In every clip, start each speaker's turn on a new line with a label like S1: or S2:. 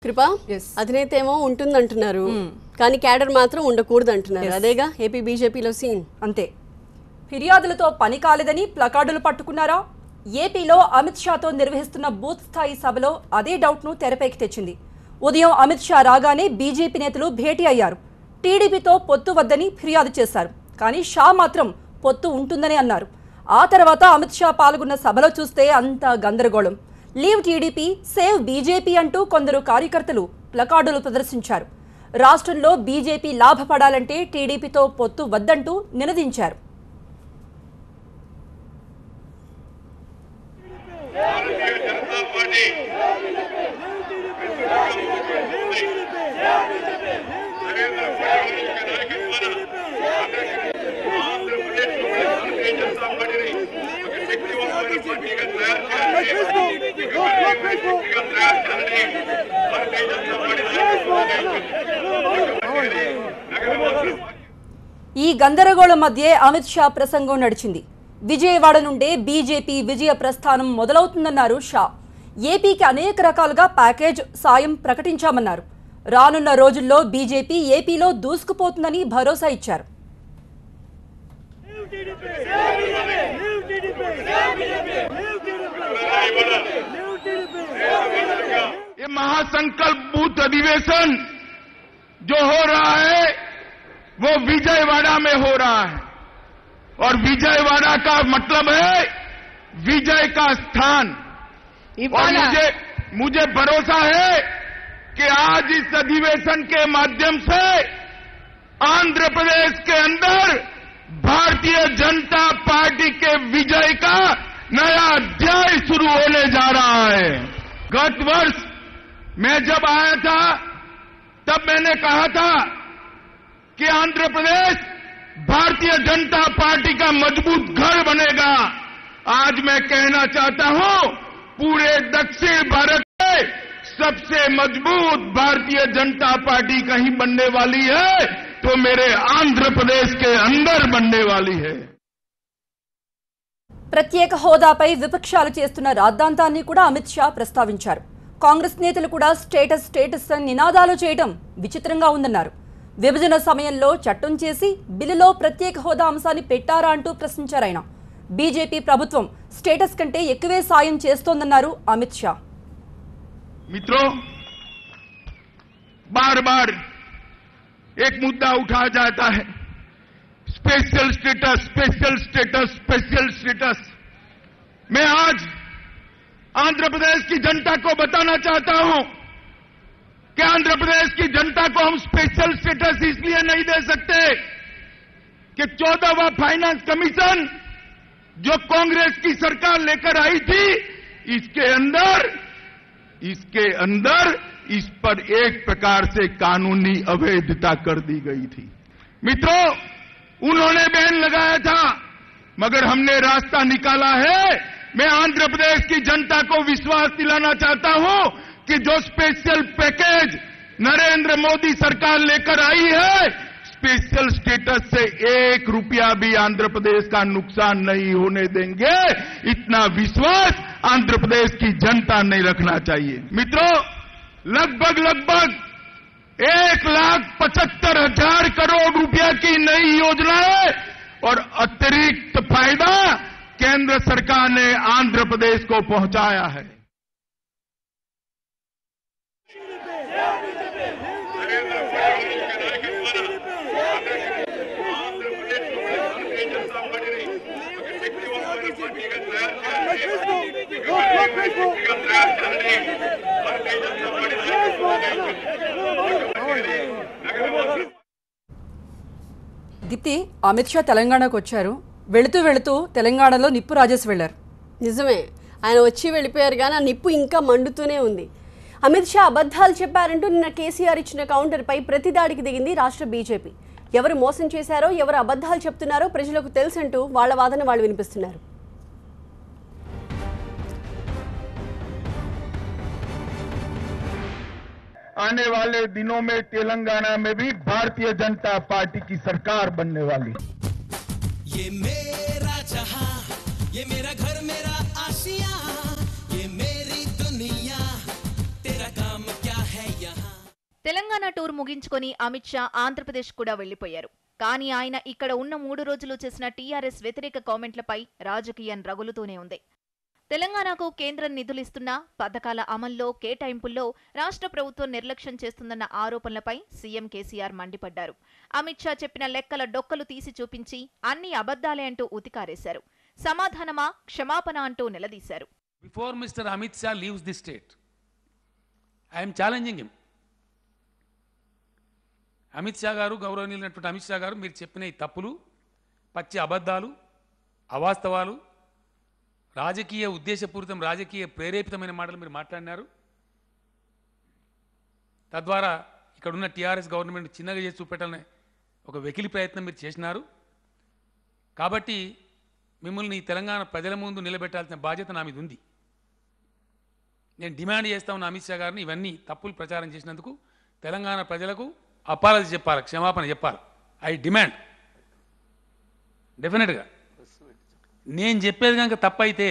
S1: కృప అధినేత ఏమో ఉంటుందంటున్నారు కానీ క్యాడర్ మాత్రం ఉండకూడదు అంటున్నారు. అదేగా ఏపీ బీజేపీలో సీన్.
S2: అంతే. ఫిర్యాదులతో పని కాలేదని ప్లకార్డులు పట్టుకున్నారా? ఏపీలో అమిత్ షాతో నిర్వహిస్తున్న బూత్ స్థాయి సభలో అదే డౌట్ను తెరపైకి తెచ్చింది. ఉదయం అమిత్ షా రాగానే బీజేపీ నేతలు భేటీ అయ్యారు. టీడీపీతో పొత్తు వద్దని ఫిర్యాదు చేశారు. కానీ షా మాత్రం పొత్తు ఉంటుందని అన్నారు. ఆ తర్వాత అమిత్ షా పాల్గొన్న సభలో చూస్తే అంతా గందరగోళం. లీవ్ టీడీపీ, సేవ్ బీజేపీ అంటూ కొందరు కార్యకర్తలు ప్లకార్డులు ప్రదర్శించారు. రాష్ట్రంలో బీజేపీ లాభపడాలంటే టీడీపీతో పొత్తు వద్దంటూ నినదించారు. ఈ గందరగోళం మధ్య అమిత్ షా ప్రసంగం నడిచింది. విజయవాడ నుండే బీజేపీ విజయ ప్రస్థానం మొదలవుతుందన్నారు షా. ఏపీకి అనేక రకాలుగా ప్యాకేజ్ సాయం ప్రకటించామన్నారు. రానున్న రోజుల్లో బీజేపీ ఏపీలో దూసుకుపోతుందని భరోసా ఇచ్చారు.
S3: ये महासंकल्प बूथ अधिवेशन जो हो रहा है वो विजयवाड़ा में हो रहा है और विजयवाड़ा का मतलब है विजय का स्थान। और मुझे भरोसा है कि आज इस अधिवेशन के माध्यम से आंध्र प्रदेश के अंदर भारतीय जनता पार्टी के विजय का नया अध्याय शुरू होने जा रहा है। गत वर्ष मैं जब आया था तब मैंने कहा था कि आंध्र प्रदेश भारतीय जनता पार्टी का मजबूत घर बनेगा। आज मैं कहना चाहता हूं पूरे दक्षिण भारत में सबसे मजबूत भारतीय जनता पार्टी कहीं बनने वाली है तो मेरे आंध्र प्रदेश के अंदर बनने वाली है।
S2: ప్రత్యేక హోదాపై విపక్షాలు చేస్తున్న రాద్ధాంతాన్ని కూడా అమిత్ షా ప్రస్తావించారు. కాంగ్రెస్ నేతలు కూడా స్టేటస్ స్టేటస్ అని నినాదాలు చేయడం విచిత్రంగా ఉందన్నారు. విభజన సమయంలో చట్టం చేసి బిల్లులో ప్రత్యేక హోదా అంశాన్ని పెట్టారా అంటూ ప్రశ్నించారు ఆయన. బీజేపీ ప్రభుత్వం స్టేటస్ కంటే ఎక్కువే సాయం చేస్తోందన్నారు అమిత్ షా.
S3: मित्रों, बार बार एक मुद्दा उठाया जाता है, special status, special status, special status. मैं आज आंध्र प्रदेश की जनता को बताना चाहता हूं कि आंध्र प्रदेश की जनता को हम स्पेशल स्टेटस इसलिए नहीं दे सकते कि 14वां फाइनेंस कमीशन जो कांग्रेस की सरकार लेकर आई थी इसके अंदर इस पर एक प्रकार से कानूनी अवैधता कर दी गई थी। मित्रों, उन्होंने बैन लगाया था मगर हमने रास्ता निकाला है। मैं आंध्र प्रदेश की जनता को विश्वास दिलाना चाहता हूं कि जो स्पेशल पैकेज नरेंद्र मोदी सरकार लेकर आई है, स्पेशल स्टेटस से 1 रुपया भी आंध्र प्रदेश का नुकसान नहीं होने देंगे। इतना विश्वास आंध्र प्रदेश की जनता नहीं रखना चाहिए। मित्रों, लगभग 1,75,000 करोड़ रुपया की नई योजनाएं और अतिरिक्त फायदा केंद्र सरकार ने आंध्र प्रदेश को पहुंचाया है।
S2: దీప్తి, అమిత్ షా తెలంగాణకు వచ్చారు. వెళుతూ తెలంగాణలో నిప్పు రాజేసి వెళ్లారు.
S1: నిజమే, ఆయన వచ్చి వెళ్ళిపోయారు కానీ ఆ నిప్పు ఇంకా మండుతూనే ఉంది. అమిత్ షా అబద్ధాలు చెప్పారంటూ నిన్న కేసీఆర్ ఇచ్చిన కౌంటర్పై ప్రతిదాడికి దిగింది రాష్ట్ర బీజేపీ. ఎవరు మోసం చేశారో, ఎవరు అబద్ధాలు చెప్తున్నారో ప్రజలకు తెలుసంటూ వాళ్ల వాదన వాళ్ళు వినిపిస్తున్నారు.
S3: आने वाले दिनों में तेलंगाना में भी भारतीय जनता पार्टी की सरकार बनने वाली।
S4: ये मेरा जहां, ये मेरा घर, मेरा आशियां, ये मेरी दुनिया, तेरा काम क्या है
S5: తెలంగాణ టూర్ ముగించుకొని అమిత్ షా ఆంధ్రప్రదేశ్ కూడా వెళ్లిపోయారు. కానీ ఆయన ఇక్కడ ఉన్న 3 రోజులు చేసిన టీఆర్ఎస్ వ్యతిరేక కామెంట్లపై రాజకీయం రగులుతూనే ఉంది. తెలంగాణకు కేంద్రం నిధులిస్తున్నా పథకాల అమల్లో కేటాయింపుల్లో రాష్ట్ర ప్రభుత్వం నిర్లక్ష్యం చేస్తుందన్న ఆరోపణలపై సీఎం కేసీఆర్ మండిపడ్డారు. అమిత్ షా చెప్పిన లెక్కల డొక్కలు తీసి చూపించి అన్ని అబద్దాలే అంటూ ఉతికారేశారు. సమాధానమా క్షమాపణ అంటూ నిలదీశారు.
S6: Before Mr. Amit Shah leaves the state, I am challenging him. Amit Shah గారు, గౌరవనీయులైనటువంటి అమిత్ షా గారు, మీరు చెప్పిన ఈ తప్పులు, పచ్చి అబద్ధాలు, అవాస్తవాలు, రాజకీయ ఉద్దేశపూరితం, రాజకీయ ప్రేరేపితమైన మాటలు మీరు మాట్లాడినారు. తద్వారా ఇక్కడున్న టీఆర్ఎస్ గవర్నమెంట్ చిన్నగా చేసి చూపెట్టాలనే ఒక వెకిలి ప్రయత్నం మీరు చేసినారు. కాబట్టి మిమ్మల్ని తెలంగాణ ప్రజల ముందు నిలబెట్టాల్సిన బాధ్యత నా మీద ఉంది. నేను డిమాండ్ చేస్తా ఉన్న అమిత్ షా గారిని ఇవన్నీ తప్పులు ప్రచారం చేసినందుకు తెలంగాణ ప్రజలకు అపాలజీ చెప్పాలి, క్షమాపణ చెప్పాలి. ఐ డిమాండ్ డెఫినెట్గా. నేను చెప్పేది కనుక తప్పైతే,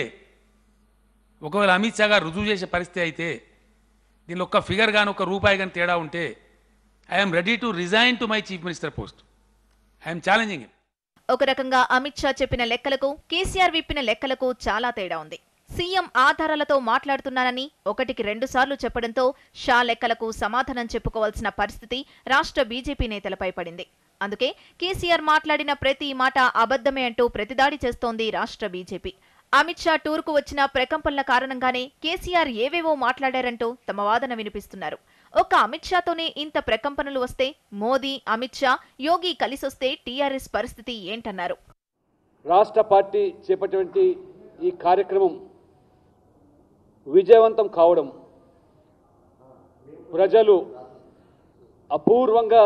S6: ఒకవేళ అమిత్ షా గారు రుజువు చేసే పరిస్థితి అయితే, దీనిలో ఒక్క ఫిగర్ కానీ ఒక్క రూపాయి కానీ తేడా ఉంటే, I'm ready to resign to my chief minister post. I'm challenging him.
S5: ఒక రకంగా అమిత్ షా చెప్పిన లెక్కలకు కేసీఆర్ విప్పిన లెక్కలకు చాలా తేడా ఉంది. సీఎం ఆధారాలతో మాట్లాడుతున్నానని 1కి 2 సార్లు చెప్పడంతో షా లెక్కలకు సమాధానం చెప్పుకోవాల్సిన పరిస్థితి రాష్ట్ర బీజేపీ నేతలపై పడింది. అందుకే కేసీఆర్ మాట్లాడిన ప్రతి మాట అబద్ధమే అంటూ ప్రతిదాడి చేస్తోంది రాష్ట్ర బీజేపీ. అమిత్ షా టూర్కు వచ్చిన ప్రకంపనల కారణంగానే కేసీఆర్ ఏవేవో మాట్లాడారంటూ తమ వాదన వినిపిస్తున్నారు. ఒక్క అమిత్ షాతోనే ఇంత ప్రకంపనలు వస్తే మోదీ, అమిత్ షా, యోగి కలిసొస్తే టీఆర్ఎస్ పరిస్థితి ఏంటన్నారు.
S7: రాష్ట్ర పార్టీ చేపట్టినటువంటి ఈ కార్యక్రమం విజయవంతం కావడం, ప్రజలు అపూర్వంగా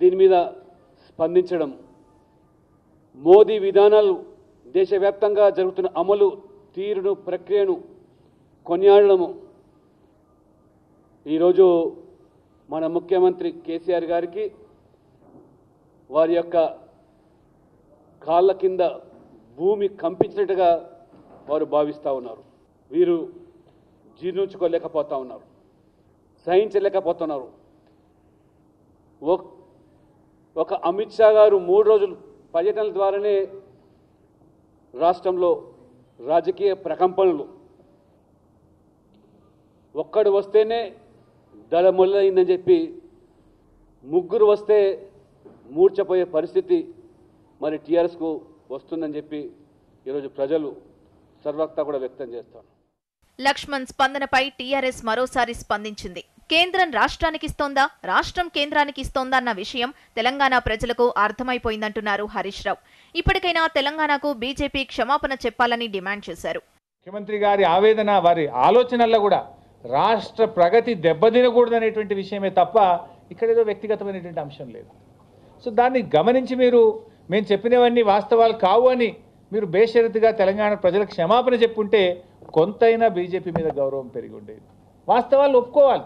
S7: దీని మీద స్పందించడం, మోదీ విధానాలు దేశవ్యాప్తంగా జరుగుతున్న అమలు తీరును, ప్రక్రియను కొనియాడడము, ఈరోజు మన ముఖ్యమంత్రి కేసీఆర్ గారికి వారి యొక్క కాళ్ళ కింద భూమి కంపించినట్టుగా వారు భావిస్తూ ఉన్నారు. వీరు జీర్ణించుకోలేకపోతా ఉన్నారు, సహించలేకపోతున్నారు. ఒక అమిత్ షా గారు 3 రోజులు పర్యటనల ద్వారానే రాష్ట్రంలో రాజకీయ ప్రకంపనలు, ఒక్కడు వస్తేనే దళముల్లయిందని చెప్పి 3 వస్తే మూర్చపోయే పరిస్థితి మరి టీఆర్ఎస్కు వస్తుందని చెప్పి ఈరోజు ప్రజలు సర్వత్రా కూడా వ్యక్తం చేస్తారు.
S5: లక్ష్మణ్ స్పందనపై టీఆర్ఎస్ మరోసారి స్పందించింది. కేంద్రం రాష్ట్రానికి ఇస్తోందా, రాష్ట్రం కేంద్రానికి ఇస్తోందా అన్న విషయం తెలంగాణ ప్రజలకు అర్థమైపోయిందంటున్నారు హరీష్ రావు. ఇప్పటికైనా తెలంగాణకు బీజేపీ క్షమాపణ చెప్పాలని డిమాండ్ చేశారు.
S8: ముఖ్యమంత్రి గారి ఆవేదన, వారి ఆలోచనల్లో కూడా రాష్ట్ర ప్రగతి దెబ్బతినకూడదనేటువంటి విషయమే తప్ప ఇక్కడ ఏదో వ్యక్తిగతమైనటువంటి అంశం లేదు. సో దాన్ని గమనించి మేము చెప్పినవన్నీ వాస్తవాలు కావు అని మీరు బేషరతుగా తెలంగాణ ప్రజలకు క్షమాపణ చెప్పుంటే కొంతైనా బీజేపీ మీద గౌరవం పెరిగి ఉండేది. వాస్తవాలు ఒప్పుకోవాలి.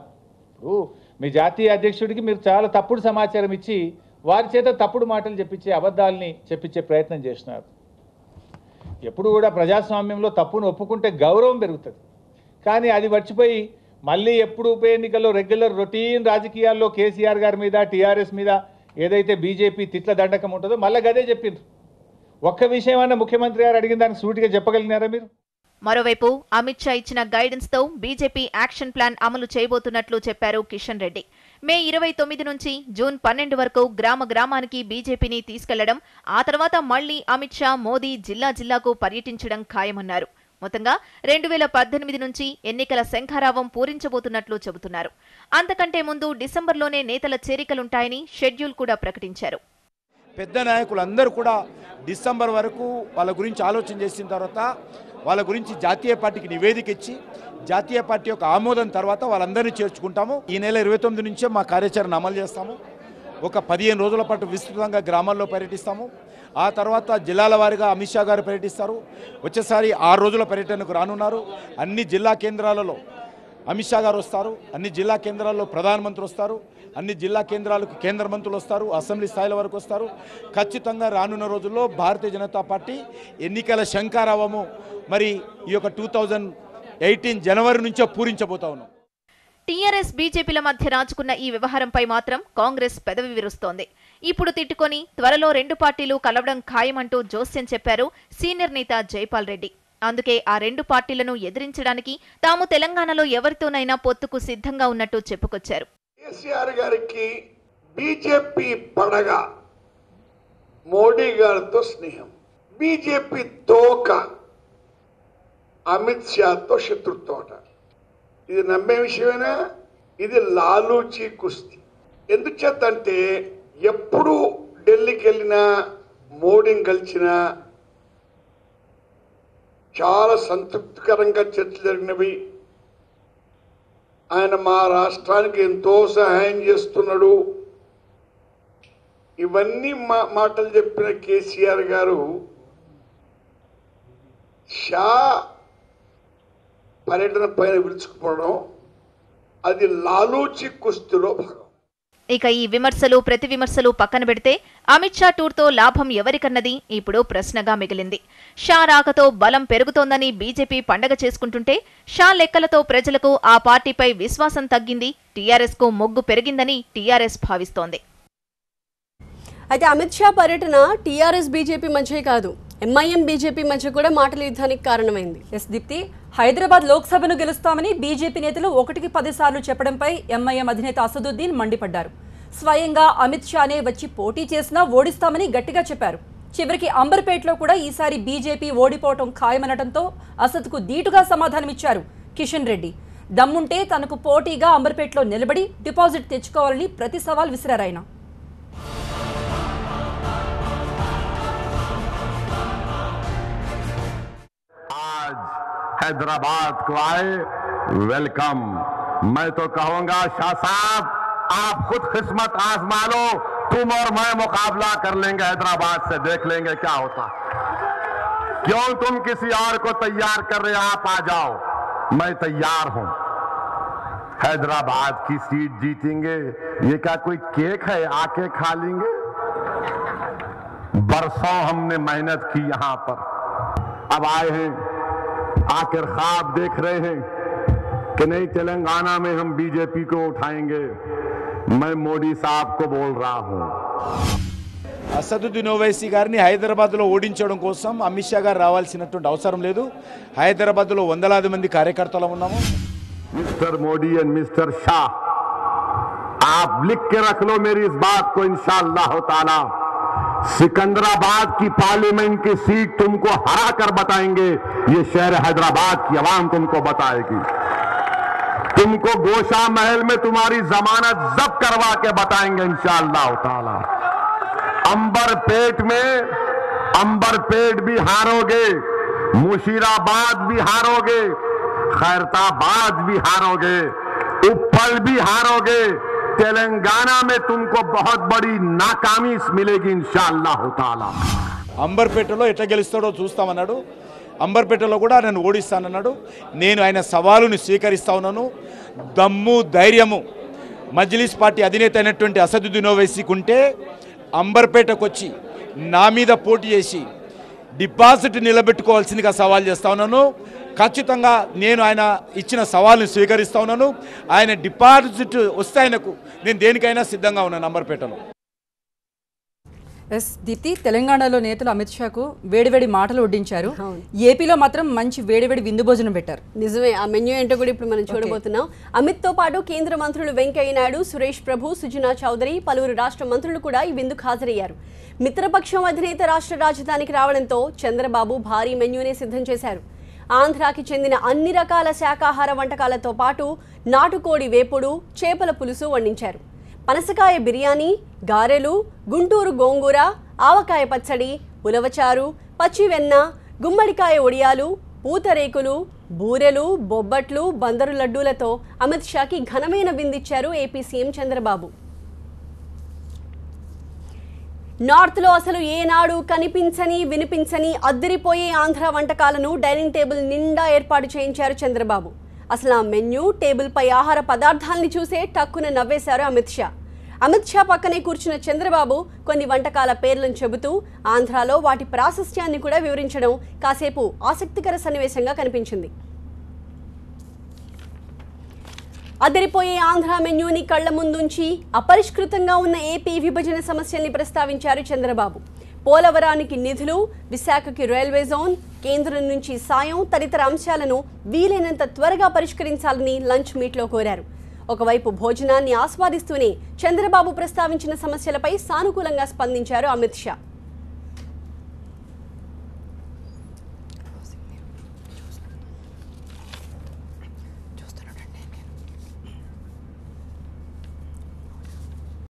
S8: ఇప్పుడు మీ జాతీయ అధ్యక్షుడికి మీరు చాలా తప్పుడు సమాచారం ఇచ్చి వారి చేత తప్పుడు మాటలు చెప్పించే, అబద్ధాలని చెప్పించే ప్రయత్నం చేస్తున్నారు. ఎప్పుడు కూడా ప్రజాస్వామ్యంలో తప్పును ఒప్పుకుంటే గౌరవం పెరుగుతుంది. కానీ అది మర్చిపోయి మళ్ళీ ఎప్పుడు ఉప ఎన్నికల్లో రెగ్యులర్ రొటీన్ రాజకీయాల్లో కేసీఆర్ గారి మీద, టీఆర్ఎస్ మీద ఏదైతే బీజేపీ తిట్ల దండకం ఉంటుందో మళ్ళీ గదే చెప్పిండ్రు. ఒక్క విషయం అన్న ముఖ్యమంత్రి గారు అడిగిన దానికి సూటిగా చెప్పగలిగినారా మీరు?
S5: మరోవైపు అమిత్ షా ఇచ్చిన గైడెన్స్ తో బీజేపీ యాక్షన్ ప్లాన్ అమలు చేయబోతున్నట్లు చెప్పారు కిషన్ రెడ్డి. మే 29 నుంచి జూన్ 12 వరకు గ్రామ గ్రామానికి బీజేపీని తీసుకెళ్లడం, ఆ తర్వాత మళ్లీ అమిత్ షా, మోదీ జిల్లా జిల్లాకు పర్యటించడం ఖాయమన్నారు. మొత్తంగా 2018 నుంచి ఎన్నికల శంఖారావం పూరించబోతున్నట్లు చెబుతున్నారు. అంతకంటే ముందు డిసెంబర్లోనే నేతల చేరికలుంటాయని షెడ్యూల్ కూడా ప్రకటించారు.
S9: పెద్ద నాయకులందరూ కూడా డిసెంబర్ వరకు వాళ్ళ గురించి ఆలోచన చేసిన తర్వాత వాళ్ళ గురించి జాతీయ పార్టీకి నివేదిక ఇచ్చి జాతీయ పార్టీ యొక్క ఆమోదం తర్వాత వాళ్ళందరినీ చేర్చుకుంటాము. ఈ నెల 29 నుంచే మా కార్యాచరణ అమలు చేస్తాము. ఒక 15 రోజుల పాటు విస్తృతంగా గ్రామాల్లో పర్యటిస్తాము. ఆ తర్వాత జిల్లాల వారీగా అమిత్ షా గారు పర్యటిస్తారు. వచ్చేసారి 6 రోజుల పర్యటనకు రానున్నారు. అన్ని జిల్లా కేంద్రాలలో అమిత్ షా గారు వస్తారు. అన్ని జిల్లా కేంద్రాల్లో ప్రధానమంత్రి వస్తారు. అన్ని జిల్లా కేంద్రాలకు కేంద్ర మంత్రులు వస్తారు. అసెంబ్లీ స్థాయిల వరకు వస్తారు. ఖచ్చితంగా రానున్న రోజుల్లో భారతీయ జనతా పార్టీ ఎన్నికల శంఖారావము మరి ఈ యొక్క 2018 జనవరి నుంచే పూరించబోతా ఉన్నాం.
S5: టీఆర్ఎస్ బీజేపీల మధ్య రాజుకున్న ఈ వ్యవహారంపై మాత్రం కాంగ్రెస్ పెదవి విరుస్తోంది. ఇప్పుడు తిట్టుకొని త్వరలో రెండు పార్టీలు కలవడం ఖాయమంటూ జోస్యం చెప్పారు సీనియర్ నేత జైపాల్ రెడ్డి. అందుకే ఆ రెండు పార్టీలను ఎదిరించడానికి తాము తెలంగాణలో ఎవరితోనైనా పొత్తుకు సిద్ధంగా ఉన్నట్టు చెప్పుకొచ్చారు.
S10: కేసీఆర్ గారికి బీజేపీ పడగ, మోడీ గారితో స్నేహం, బీజేపీ తోక అమిత్ షాతో శత్రుత్వం. ఇది నమ్మే విషయమేనా? ఇది లాలూచి కుస్తీ. ఎందుచేతంటే ఎప్పుడు ఢిల్లీకి వెళ్ళినా మోడీని కలిసినా చాలా సంతృప్తికరంగా చర్చలు జరిగినవి. ఆయన మా రాష్ట్రానికి ఎంతో సహాయం చేస్తున్నాడు, ఇవన్నీ మాటలు చెప్పిన కేసీఆర్ గారు షా పర్యటన పైన విరుచుకుపోవడం అది లాలూచి కుస్తీలో భాగం.
S5: ఇక ఈ విమర్శలు ప్రతి విమర్శలు పక్కన పెడితే అమిత్ షా టూర్తో లాభం ఎవరికన్నది ఇప్పుడు ప్రశ్నగా మిగిలింది. షా రాకతో బలం పెరుగుతోందని బీజేపీ పండగ చేసుకుంటుంటే షా లెక్కలతో ప్రజలకు ఆ పార్టీపై విశ్వాసం తగ్గింది, టీఆర్ఎస్ కు మొగ్గు పెరిగిందని టీఆర్ఎస్ భావిస్తోంది.
S1: అయితే అమిత్ షా పర్యటన టీఆర్ఎస్ బీజేపీ మధ్య కాదు, ఎంఐఎం బీజేపీ మధ్య కూడా మాటల యుద్ధానికి కారణమైంది.
S2: ఎస్ దీప్తి, హైదరాబాద్ లోక్సభను గెలుస్తామని బీజేపీ నేతలు 1కి 10 సార్లు చెప్పడంపై ఎంఐఎం అధినేత అసదుద్దీన్ మండిపడ్డారు. స్వయంగా అమిత్ షానే వచ్చి పోటీ చేసినా ఓడిస్తామని గట్టిగా చెప్పారు. చివరికి అంబర్పేటలో కూడా ఈసారి బీజేపీ ఓడిపోవటం ఖాయమనడంతో అసద్కు ధీటుగా సమాధానమిచ్చారు కిషన్ రెడ్డి. దమ్ముంటే తనకు పోటీగా అంబర్పేటలో నిలబడి డిపాజిట్ తెచ్చుకోవాలని ప్రతి సవాల్ విసిరారాయన.
S11: हैदराबाद को आए, वेलकम। मैं तो कहूंगा शाह साहब, आप खुद किस्मत आजमा लो, तुम और मैं मुकाबला कर लेंगे हैदराबाद से, देख लेंगे क्या होता। क्यों तुम किसी और को तैयार कर रहे, आप आ जाओ, मैं तैयार हूं। हैदराबाद की सीट जीतेंगे, ये क्या कोई केक है आके खा लेंगे? बरसों हमने मेहनत की यहां पर, अब आए हैं, आखिर ख्वाब देख रहे हैं कि नहीं तेलंगाना में हम बीजेपी को उठाएंगे। मैं मोदी साहब को बोल रहा हूं,
S9: అసదుద్దీన్ ఓవైసీ గారిని హైదరాబాద్లో ఓడించడం కోసం అమిత్ షా గారు రావాల్సినటువంటి అవసరం లేదు. హైదరాబాద్లో వందలాది మంది కార్యకర్తలు ఉన్నాము.
S11: Mister Modi and mister Shah, आप लिख के रख लो मेरी इस बात को, इंशाअल्लाह ताला सिकंदराबाद की पार्लियामेंट की सीट तुमको हरा कर बताएंगे, ये शहर हैदराबाद की आवाम तुमको बताएगी। तुमको गोशा महल में तुम्हारी जमानत जब्त करवा के बताएंगे इंशाअल्लाह ताला। अंबरपेट भी हारोगे, मुशीराबाद भी हारोगे, खैरताबाद भी हारोगे, उप्पल भी हारोगे, तेलंगाना में तुमको बहुत बड़ी नाकामी मिलेगी इंशाअल्लाह ताला।
S9: అంబర్పేటలో ఎట్లా గెలుస్తాడో చూస్తామన్నాడు. అంబర్పేటలో కూడా నన్ను ఓడిస్తానన్నాడు. నేను ఆయన సవాలుని స్వీకరిస్తా ఉన్నాను. దమ్ము ధైర్యము మజ్లిస్ పార్టీ అధినేత అయినటువంటి అసదుద్దీన్ ఓవైసీకి ఉంటే అంబర్పేటకు వచ్చి నా మీద పోటీ చేసి డిపాజిట్ నిలబెట్టుకోవాల్సిందిగా సవాల్ చేస్తా ఉన్నాను. ఖచ్చితంగా నేను ఆయన ఇచ్చిన సవాల్ని స్వీకరిస్తా ఉన్నాను. ఆయన డిపాజిట్ వస్తే ఆయనకు నేను దేనికైనా సిద్ధంగా ఉన్నాను అంబర్పేటలో.
S2: ఎస్ దీప్తి, తెలంగాణలో నేతలు అమిత్ షాకు వేడివేడి మాటలు వడ్డించారు. ఏపీలో మాత్రం మంచి వేడివేడి విందు భోజనం పెట్టారు.
S1: నిజమే, ఆ మెన్యూ ఏంటో కూడా ఇప్పుడు మనం చూడబోతున్నాం. అమిత్ తో పాటు కేంద్ర మంత్రులు వెంకయ్య నాయుడు, సురేష్ ప్రభు, సుజనా చౌదరి, పలువురు రాష్ట్ర మంత్రులు కూడా ఈ విందుకు హాజరయ్యారు. మిత్రపక్షం అధినేత రాష్ట్ర రాజధానికి రావడంతో చంద్రబాబు భారీ మెన్యూనే సిద్ధం చేశారు. ఆంధ్రాకి చెందిన అన్ని రకాల శాకాహార వంటకాలతో పాటు నాటుకోడి వేపుడు, చేపల పులుసు వండించారు. పనసకాయ బిర్యానీ, గారెలు, గుంటూరు గోంగూర, ఆవకాయ పచ్చడి, ఉలవచారు, పచ్చి వెన్న, గుమ్మడికాయ ఒడియాలు, పూతరేకులు, బూరెలు, బొబ్బట్లు, బందరు లడ్డూలతో అమిత్ షాకి ఘనమైన విందిచ్చారు ఏపీ సీఎం చంద్రబాబు. నార్త్లో అసలు ఏనాడు కనిపించని వినిపించని అద్దిరిపోయే ఆంధ్ర వంటకాలను డైనింగ్ టేబుల్ నిండా ఏర్పాటు చేయించారు చంద్రబాబు. అసలు ఆ మెన్యూ, టేబుల్పై ఆహార పదార్థాలని చూసే టక్కున నవ్వేశారు అమిత్ షా. అమిత్ షా పక్కనే కూర్చున్న చంద్రబాబు కొన్ని వంటకాల పేర్లను చెబుతూ ఆంధ్రాలో వాటి ప్రాశస్త్యాన్ని కూడా వివరించడం కాసేపు ఆసక్తికర సన్నివేశంగా కనిపించింది. అదిరిపోయే ఆంధ్ర మెన్యూని కళ్ల ముందుంచి అపరిష్కృతంగా ఉన్న ఏపీ విభజన సమస్యల్ని ప్రస్తావించారు చంద్రబాబు. పోలవరానికి నిధులు, విశాఖకి రైల్వే జోన్, కేంద్రం నుంచి సాయం తదితర అంశాలను వీలైనంత త్వరగా పరిష్కరించాలని లంచ్ మీట్లో కోరారు. ఒకవైపు భోజనాన్ని ఆస్వాదిస్తూనే చంద్రబాబు ప్రస్తావించిన సమస్యలపై సానుకూలంగా స్పందించారు అమిత్ షా.